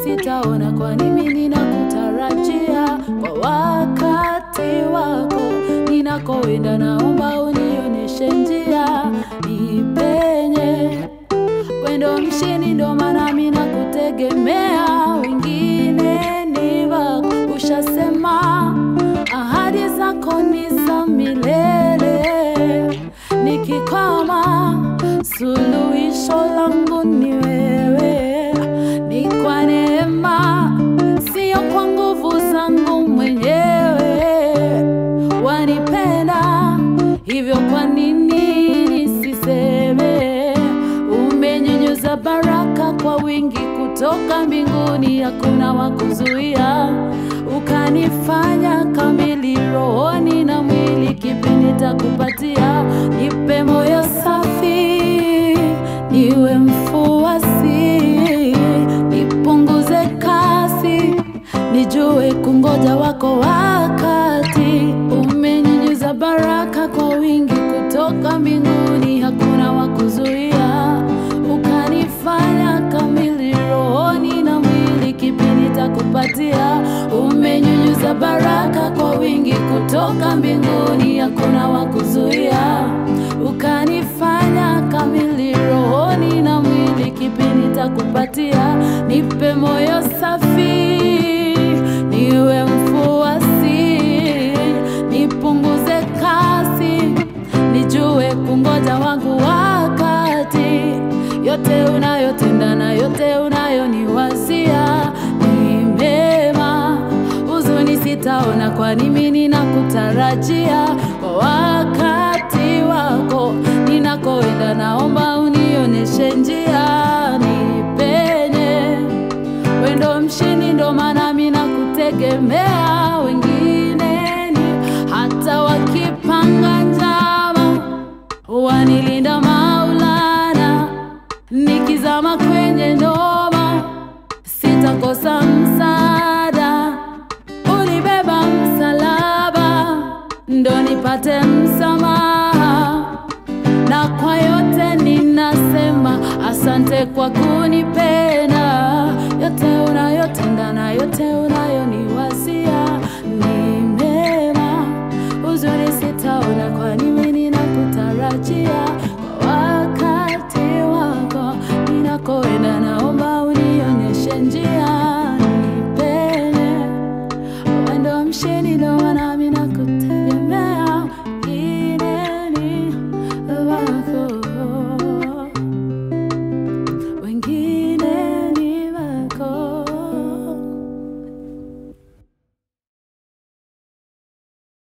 sitaona, kwani mimi ninakutarajia kwa wakati wako. Ninakoenda naomba unionyeshe njia, nipenye wendo mshini, ndo maana mimi nakutegemea. Wengine ni wako, ushasema ahadi zako ni za milele. Nikikoma suluhisho langu ni wewe, ni kwa neema, sio kwa nguvu zangu mwenyewe. Wanipenda hivyo, kwa nini nisiseme? Umenyunyuza baraka kwa wingi kutoka mbinguni, hakuna wa kuzuia. Ukanifanya kamili rohoni na mwili, kipi nitakupatia? Nipe moyo safi, niwe mfuasi, nipunguze kasi, nijue kungoja wako wakati. Umenyunyuza baraka kwa wingi kutoka mbinguni, hakuna wa kuzuia. Ukanifanya kamili rohoni na mwili, kipi nitakupatia? Umenyunyuza baraka kwa wingi kutoka mbinguni, hakuna wa kuzuia. Ukanifanya kamili rohoni na mwili, kipi nitakupatia? Nipe moyo safi, niwe mfuasi, nipunguze kasi, nijue kungoja wangu wakati. Yote unayotenda na yote unayoniwazia ni mema. Huzuni sitaona, kwani mimi ninakutarajia kwa wakati wako. Ninakoenda naomba unionyeshe njia, nipenye wendo mshini, ndo maana mimi nakutegemea. Wengine ni hata wakipanga njama, wanilinda Maulana. Nikizama kwenye noma, sitakosa msaada. Ulibeba msalaba, ndo nipate msamaha. Na kwa yote ninasema asante kwa kunipenda. Yote unayotenda na yote unayoniwazia ni mema. Huzuni sitaona, kwani mimi ninakutarajia kwa wakati wako. Ninakoenda naomba unionyeshe njia, nipenye wendo mshini, ndo